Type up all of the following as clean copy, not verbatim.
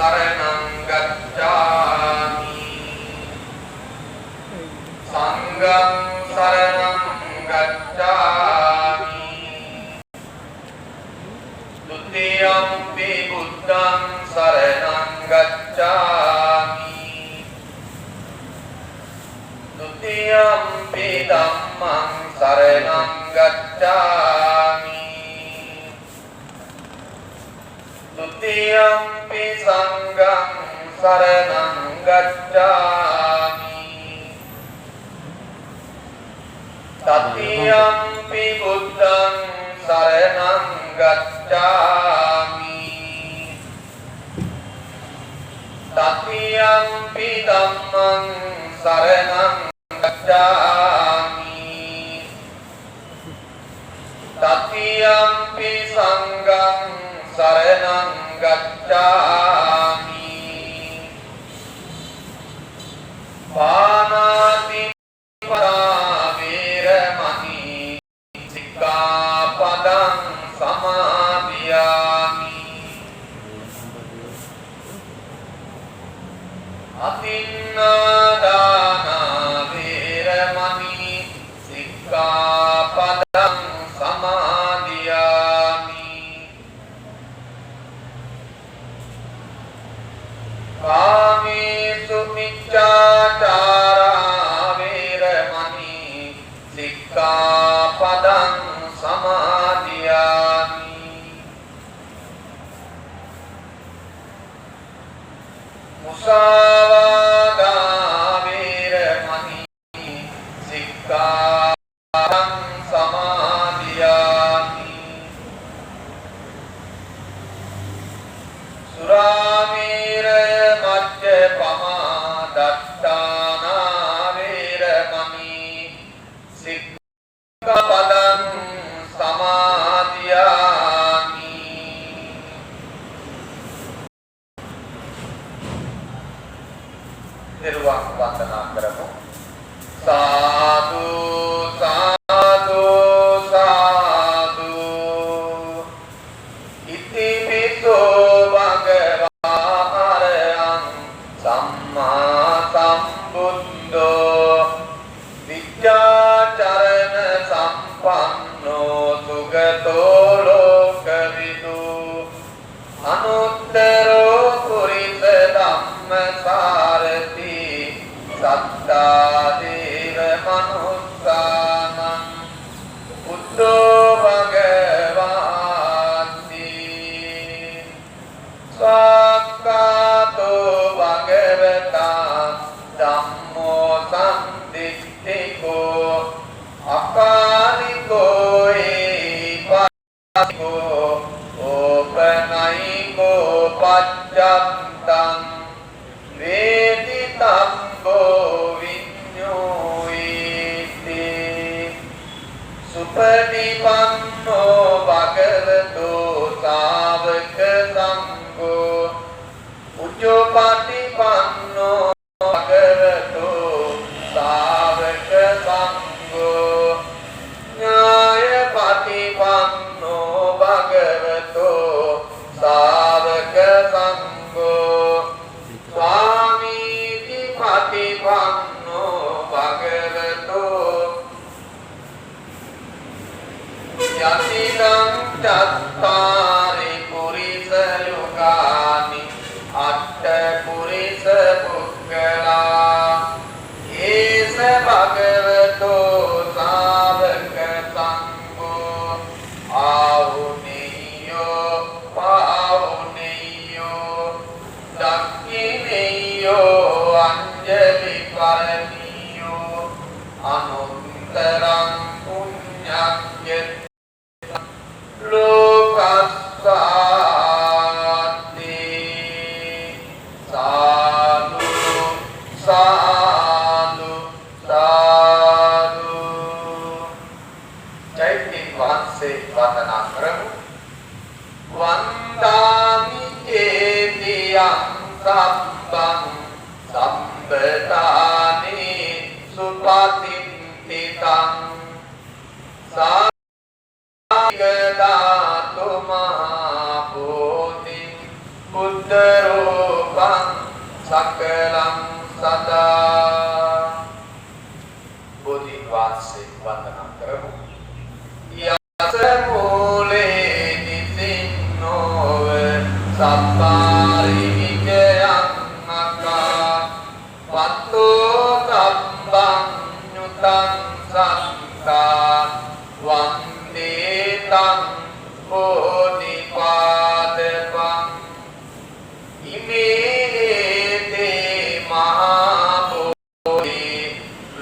saranam gacchami sangham saranam gacchami dutiyampi buddham saranam gacchami dutiyampi dhammam saranam gacchami dutiyampi sangham saranam gacchami tatiyampi buddham saranam gacchami tatiyampi dhammam saranam gacchami tatiyampi sangham saranam gacchami panati pada veramani sikkhapadam samadhiyami atinādāna veramani sikkhapadam samadhiyami kāmesu miccācārā veramani sikkhapadam samadhiyami musāvādā veramani sikkhapadam samadhiyami surāmēraya majjapamā daṭṭānā veramani sikkhapadam samadhiyami නිර්වාණ වන්දනා කරමු සාදු සාදු සාදු ඉතිපිසෝ භගවා අරහං සම්මා සම්බුද්ධෝ විද්‍යාචරණ සම්පන්නෝ සුගතෝ ලෝකවිදු අනුත්තරෝ පුරිස ධම්මසාරති සත්තා දේව මනුස්සානං බුද්ධෝ භගවාති සක්කාතෝ භගවතා ධම්මෝ සම්දිට්ඨිකෝ අකාලිකෝ ඒපස්සිකෝ ඕපනයිකෝ පච්චත්තං වේදිතම්බෝ විඤ්ඤෝයිති සුපටිපන්නෝ භගවතෝ සාවක සංඝෝ උච්චපටිපන්නෝ භගවතෝ සාවක සංඝෝ ඥායපටිපන්නෝ භගවතෝ සාවක සංඝෝ ස්වාමීති පටිපන්නෝ භගවතෝ යතිදං චත්තාරි පුරිස යුගානි අට්ඨ පුරිස පුක්ඛලා ඒස භගවතෝ සාවක සංඝෝ ආහුනීයෝ පාහුනීයෝ දක්ඛිනීයෝ අංජලි කරණීයෝ අනුත්තරං පුඤ්ඤක්ඛය ලෝකස්සාති සාදු සාදු සාදු චෛත්‍ය වහන්සේ වන්දනා කරමු වන්දාමි චේතියං සම්බං සම්පතානි සුපතිත්තිතං සාගදාතු මහා බෝධි බුද්ධ රූපං සකලං සදා බෝධි වාසේ වන්දනා කරමු. යස මූලේ නිසින්නෝව සම්පාරිජයං අකා වත්තෝ තබ්බං ඤුතං සංකා වන්දේ තං බෝධිපාදපං ඉමේ මහා බෝධි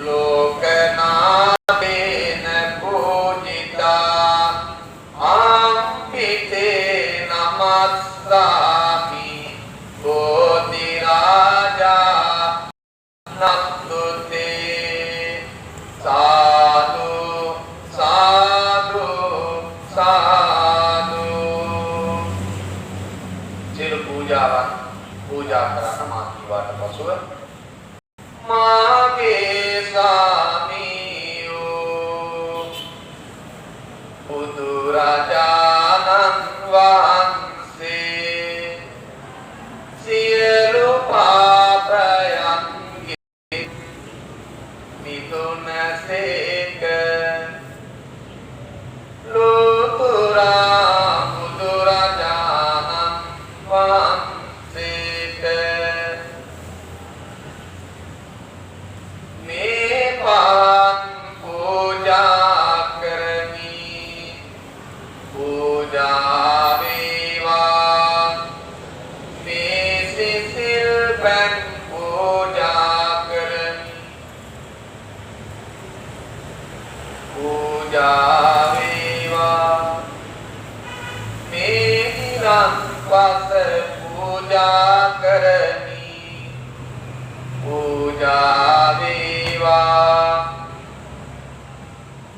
ලෝකනාදේන පූජිතා අම්පිතේ නමස්සාමි බෝධි රාජා නන්දුතේ සාදු සාදු සාදු සියලු පූජාවන් පූජා කරන මාතිවාට පසුව මාගේ ස්වාමීයෝ බුදුරජාණන් වහන්සේ සියලු පාපයන්ගේ මිදුනසේක ලෝතුරා බුදුරජාණන් වහන්සේට මේ පාන් පූජා කරමි. පූජා වේවා මේ සිසිල් පන් පූජා කරමි. පූජා වේවා මේ නිරන්පස පූජා කරමි. පූජා වේවා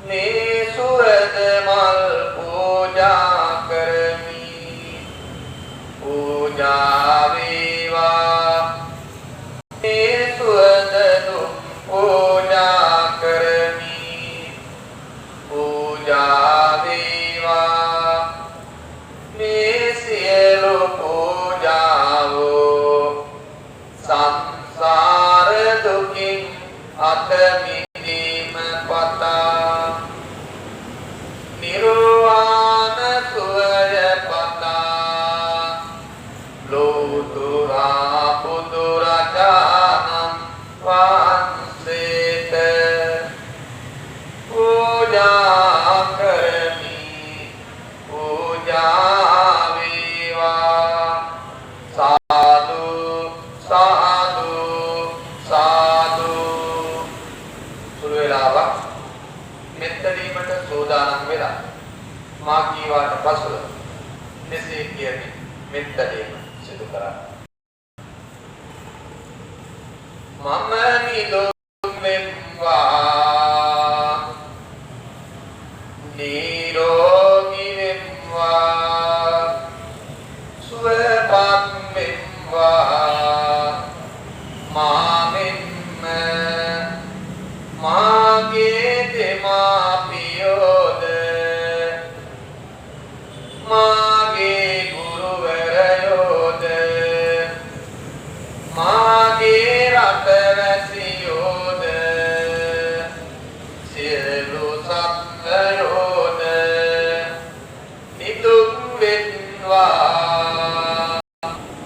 මේ සුවඳ මල් පූජා කරමි. පූජා වේවා මේ සුවඳ දුම් පූජා කරමි. පූජා වේවා මේ සියලු පූජාවෝ සංසාර දුකින් අත මිදීම පතා නිර්වාණ සුවය පතා ලෝතුරා බුදුරජාණන් වහන්සේට පූජා කරමි. පූජා වේවා සාදු සාදු සාදු. සුළු වේලාවක් මෙත්තදීමට සෝදානම් වෙලා මා කීවාට පසුව මෙසේ කියන්නේ මෙත්තදීම සිදු කරා. මම නිදුක් වෙම්වා නිරෝගී වෙම්වා සුවපත් වෙම්වා මාමෙන්ම මාගේ දෙමාපියෝද මාගේ ගුරුවරයෝද මාගේ රටවැසියෝද සියලු සත්වයෝද නිදුක් වෙත්වා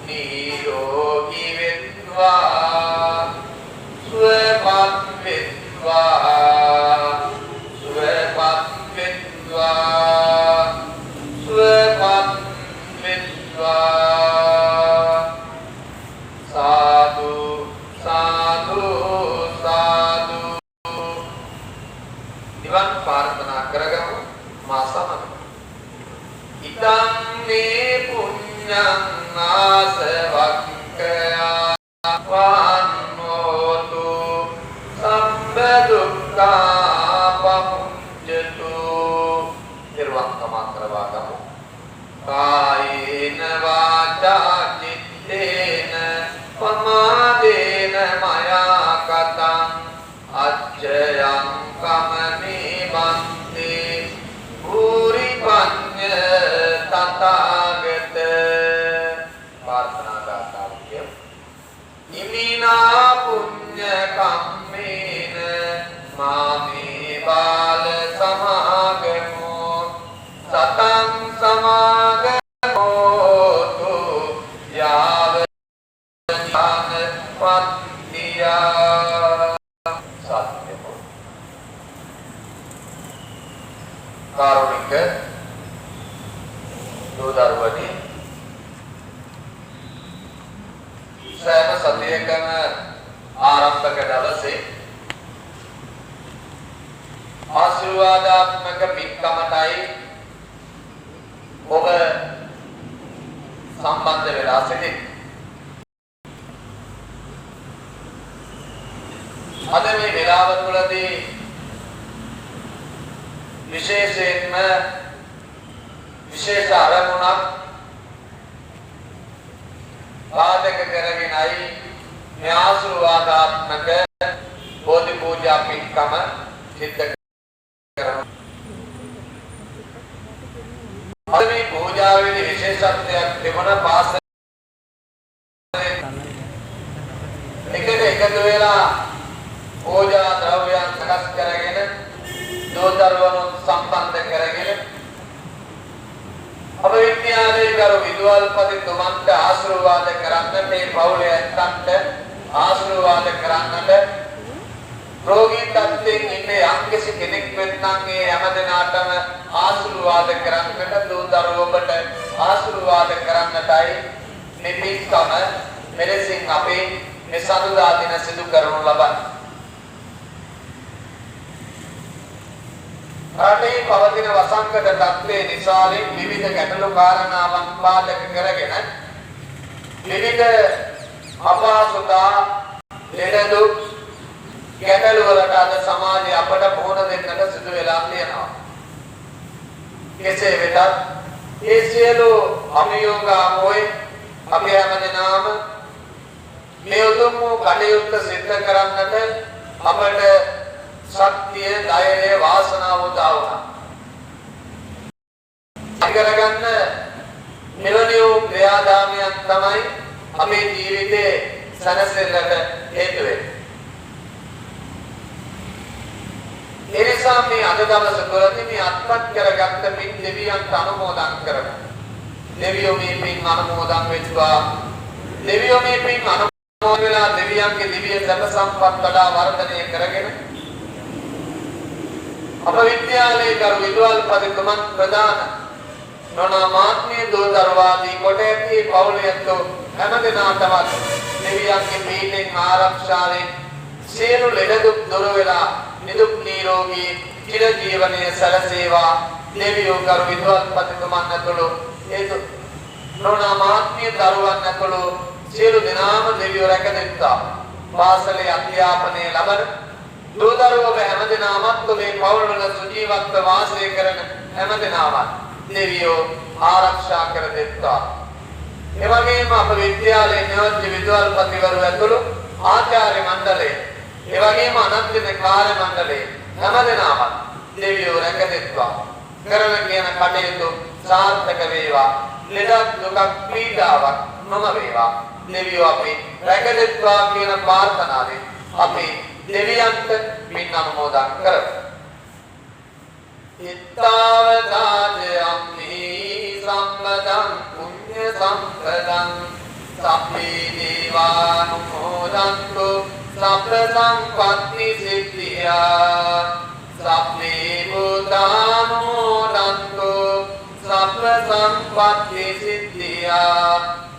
නිරෝගී වෙත්වා සුවපත් වෙත්වා සුවපත් වෙත්වා සුවපත් වෙත්වා. සාදු සාදු සාදු. නිවන් ප්‍රාර්ථනා කරගමු මා සමග. ඉදං මේ පුඤ්ඤං ආසවක්ඛයා වන්නෝතු සම්බ දුක්ඛා පමුඤ්ජතු. නිර්වාණ කරවා ගමු. කායේන වාචා චිත්තේන පමාදේන මයා කතං අච්චයං කමනේ බන්තේ භූරි පඤ්ඤ තථාගත. ඉමිනා පුඤ්ඤ කම්මේන මාමේ බාල සමාගමෝ සතං සමාගමෝතු යාව ඥාන පත්තියා සත්‍යෝ කාරුණික දෝදරුවනි සෑම සතියකම ආරම්භක දවසේ ආශිර්වාදාත්මක පින්කමටයි ඔබ සම්බන්ධ වෙලා සිටින්නේ. අද මේ වෙලාව තුළදී විශේෂයෙන්ම විශේෂ අරමුණක් පාදක කරගෙනයි මේ ආශිර්වාදාත්මක බෝධි පූජා පින්කම සිද්ධ කරනවා. අද මේ පූජාවේදී විශේෂත්වයක් තිබුණා. පාසලේ එකතු වෙලා පූජා ද්‍රව්‍යයන් සකස් කරගෙන දෝදරුවනුත් සම්බන්ධ කරගෙන අප විද්‍යාලයේ කරු විදුහල්පතිතුමන්ට ආශිර්වාද කරන්නට මේ පවුලේ ඇත්තන්ට ආශිර්වාද කරන්නට රෝගී තත්ත්වයෙන් ඉන්නේ යම්කිසි කෙනෙක් වෙත්නම් ඒ හැමදෙනාටම ආශිර්වාද කරන්නට දෝදරුවොබට ආශිර්වාද කරන්නටයි මේ පින්කම මෙලෙසින් අපේ මේ සඳුදා දින සිදු කරනු ලබන්නේ. රටේ පවතින වසංගත තත්ත්වයේ නිසාලින් විවිධ ගැටලු කාරණාවන් පාදක කරගෙන විවිධ අපහසුතා ලෙඩ ගැටලු වලට අද සමාජය අපට මුහුණ දෙන්නට සිදු වෙලා තියෙනවා. කෙසේ වෙතත් ඒ සියලු අභියෝගාමෝයි අපි හැමදෙනාම මේ උතුම් කටයුත්ත සිද්ධ කරන්නට අපට ශක්තිය, ධෛර්යය, වාසනාව උදා වුණා. කරගන්න මෙවැනි වූ ක්‍රියාදාමයන් තමයි අපේ ජීවිතේ සැනසෙල්ලට හේතු වෙන්නේ. ඒ නිසා මේ අද දවස තුළදී මේ අත්පත් කරගත්ත පින් දෙවියන්ට අනුමෝදන් කරමු. දෙවියෝ මේ පින් අනුමෝදන් වෙත්වා. දෙවියෝ මේ පින් අනුමෝදන් වෙලා දෙවියන්ගේ දිව්‍ය සැප සම්පත් වඩා වර්ධනය කරගෙන අප විද්‍යාලයේ කරු විදුහල්පතිතුමන් ප්‍රදාන නොනාමාත්මීය දෝදරුවාදී කොට ඇති පවුලයන්ට හැමදෙනාටම දෙවියන්ගේ පීඩෙන් ආරක්ෂාවෙන් සියලු ලෙඩ දුක් දුර වෙලා නිදුක් නිරෝගී චිර ජීවනයේ සැලසේවා. දෙවියෝ කරු විදුහල්පතිතුමන් ඇතුළු ඒ නොනාමාත්මීය දරුවන් ඇතුළු සියලු දෙනාම දෙවියෝ රැකදෙත්තා. පාසලේ අධ්‍යාපනය ලබන දෝදරුවෝ හැමදෙනාමත් මේ පවුල්වල සුජීවත්ව වාසය කරන හැමදෙනාමත් දෙවියෝ ආරක්ෂා කර දෙත්තා. ඒ වගේම අප විද්‍යාලයේ නියෝජ්‍ය විදුහල්පතිවරු ඇතුළු ආචාර්ය මණ්ඩලය, ඒ වගේම අනන්ත කාර්ය මණ්ඩලය හැමදෙනාමත් දෙවියෝ රැක දෙත්තා. කරන කියන කටයුතු සාර්ථක වේවා. ලෙඩක් දුකක් පීඩාවක් නොම වේවා. දෙවියෝ අපි රැක දෙත්තා කියන ප්‍රාර්ථනාවෙන් අපි දෙවියන්ට පින් අනුමෝදන් කරමු. ඉත්තාවදාජයම්හි සම්පදං පුඤ්ඤ සම්පදං සබ්බේ දේවානුමෝදන්තු සබ්බ සම්පත්ති සිද්ධියා සබ්බේ භූතානුමෝදන්තු සබ්බ සම්පත්ති සිද්ධියා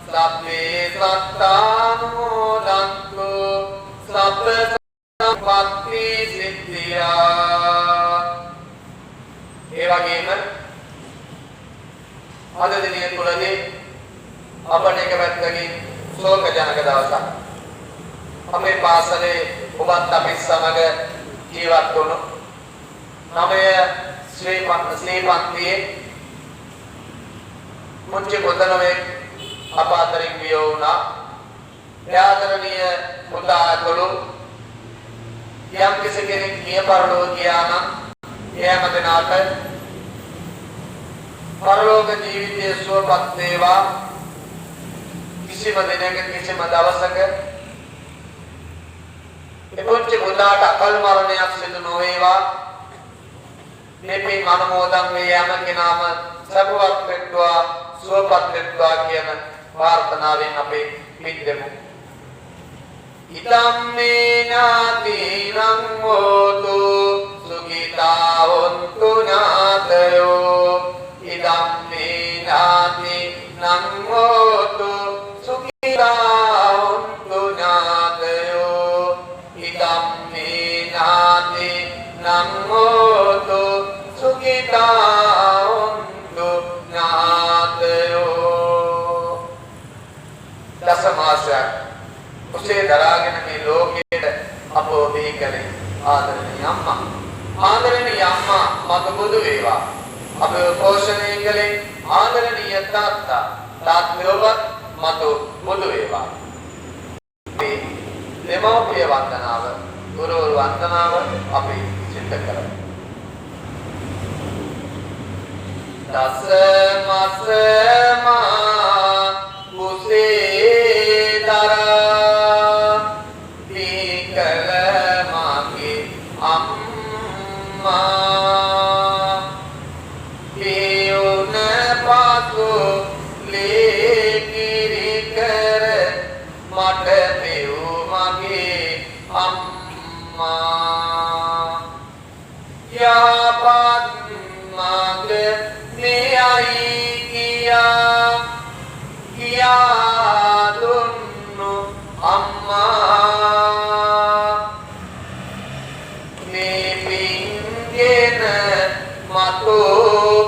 සබ්බේ සත්තානුමෝදන්තු සබ්බ පත්ති සිද්ධියා. ඒ වගේම අද දිනේ තුලදී අපට එක පැත්තකින් ශෝක ජනක දවසක්. අපේ පාසලේ ඔබත් අපි සමග ජීවත් වුණු 9 ශ්‍රී පන්තියේ මුංචි පොතනවේ අප අතරින් විය වුණා. යාදරණීය පුතා ඇතුළු යම් කෙනෙක් මිය පරලෝ ගියා නම් එයාම දෙනාට පරලෝක ජීවිතයේ සුවපත් වේවා. කිසිම දිනක කිසිම දවසක එපොච්ච බුදාට අකල් මරණයක් සිදු නොවේවා. මේ පින් අනුමෝදන් වේ යම කෙනාම සබවත් වෙත්වා සුවපත් වෙත්වා කියන ප්‍රාර්ථනාවෙන් අපේ පිටදෙමු. ඉදම්මේ ඥාතිනං හෝතු සුඛිතා හොන්තු ඥාතයෝ. ඉදම්මේ ඥාතිනං හෝතු සුඛිතා හොන්තු ඥාතයෝ. ඉදම්මේ ඥාතිනං හෝතු සුඛිතා හොන්තු ඥාතයෝ. දසමාසයක් උසේ දරාගෙන මේ ලෝකයට අපෝ දී කලේ ආදරණීය අම්මා. ආදරණීය අම්මා මත බුදු වේවා. අප පෝෂණය කලේ ආදරණීය තාත්තා. තාත්තෝවත් මත බුදු වේවා. මේ දෙමෝපිය වන්දනාව, ගුරුවරු වන්දනාව අපි සිද්ධ කරමු. දස මස මා කුසේ දරා දීකල මගේ අම්මා. පියුන පාසු ලේකිරි කර මට පියු මගේ අම්මා. යාපත් මග මෙයයි කියා කියා දුන්නු අම්මා. මේ පින්ගෙන මතු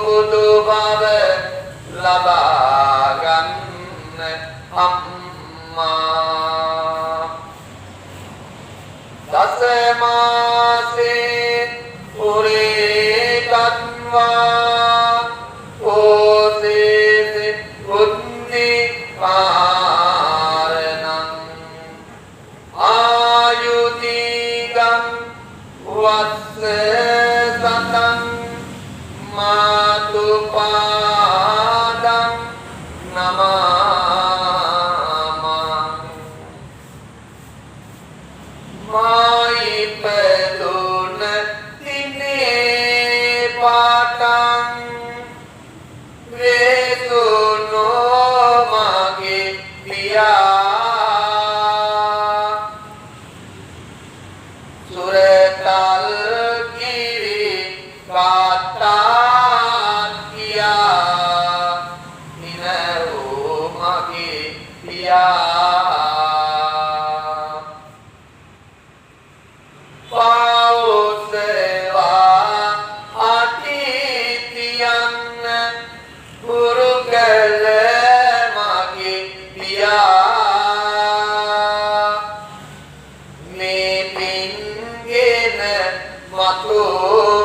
බුදු බව ලබා ගන්න අම්මා. දස මාසේ උරේ කන්වා ඕසේ උද්නි පාරණං ආයුතිගං වස්ස සතං මාතු පාදං නමාමං. මායිපදුන තිනේ පාටං වේසුනෝ මගේ පියා. සුරතල් කිරි කාතා කියා නිනෝ මගේ පියා. පාවොසවා අතිතියන් පුරුකල මගේ පියා. මේ පින්ගෙන මතු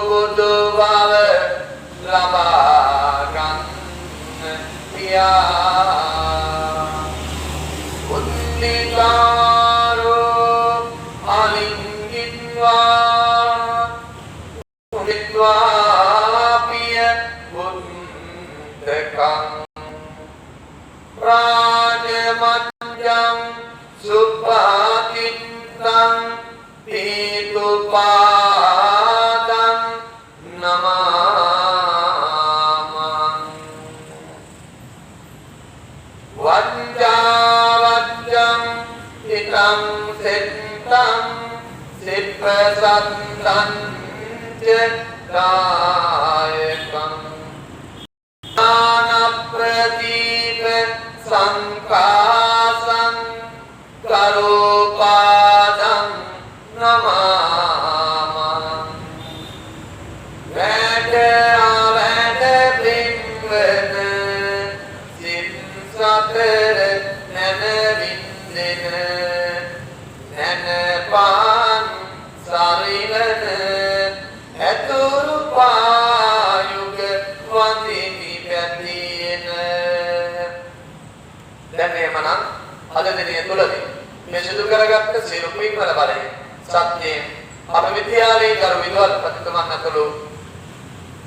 බුදු බව ලබා ගන්න පියා. උන්නිකාරෝ අලිංගින්වා උනිත්වා පිය බුද්ධකං රාජමංජං සුපාතිත්තං පීතුපාදං නමාමං. වංජාවජ්ජං ඉතං සෙත්තං සිප්පසත්තං ච දායකං. නානප්‍රදීප සංකාසං කරෝපාදං නමාමං. වැඩ ආවැඩ පින්වන සිත් සතර නැනවින්දෙන නැනපාන් සරිලන ඇතුරු පායුග වඳිමි පැතින. දැන් එහෙමනම් අද දිනේ තුලදී මේ සිදු කරගත්ත සියලු පින්වල බලයෙන් සත්‍යයෙන් අප විද්‍යාලයේ කරු විද්වත්පතිතුමන් ඇතුළු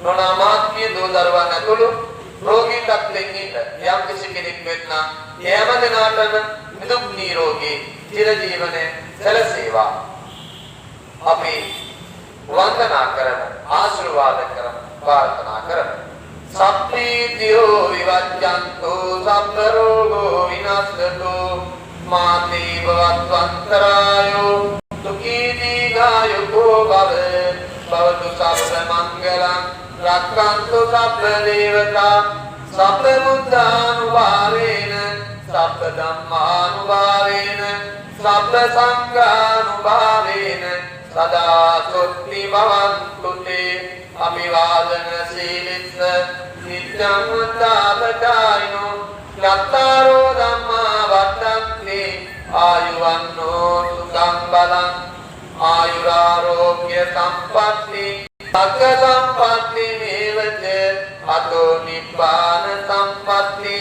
නොනාමාත්මීය දූ දරුවන් ඇතුළු රෝගී තත්ත්වයෙන් ඉන්න යම් කිසි කෙනෙක් වෙත්නම් ඒ හැම දිනාටම නිදුක් නිරෝගී චිරජීවනයේ සැලසේවා. අපි වන්දනා කරමු, ආශිර්වාද කරමු, ප්‍රාර්ථනා කරමු. සප්පීතියෝ විවජ්ජන්තු සබ්බ රෝගෝ විනස්සතු මාතේ භවත්වන්තරායෝ සුඛී දීඝායුකෝ භව භවතු සබ්බ මංගලං රක්ඛන්තු සබ්බ දේවතා සබ්බ බුද්ධානුභාවේන සබ්බ ධම්මානුභාවේන සබ්බ සංඝානුභාවේන සදා සොත්ති භවන්තු තේ අභිවාදන සීලිස්ස නිත්‍යං උද්ධාපචායිනෝ යත්තාරෝ ධම්මා වත්තන්ති ආයුවන්නෝ සුඛං බලං ආයුරාෝග්‍ය සම්පatti සග්ග සම්පatti මේවච අතෝ නිබ්බාන සම්පatti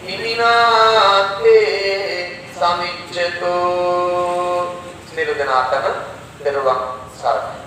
හිමිනාත්තේ සමිච්ඡතු නිරුදනාතන දරුවන් සරණයි.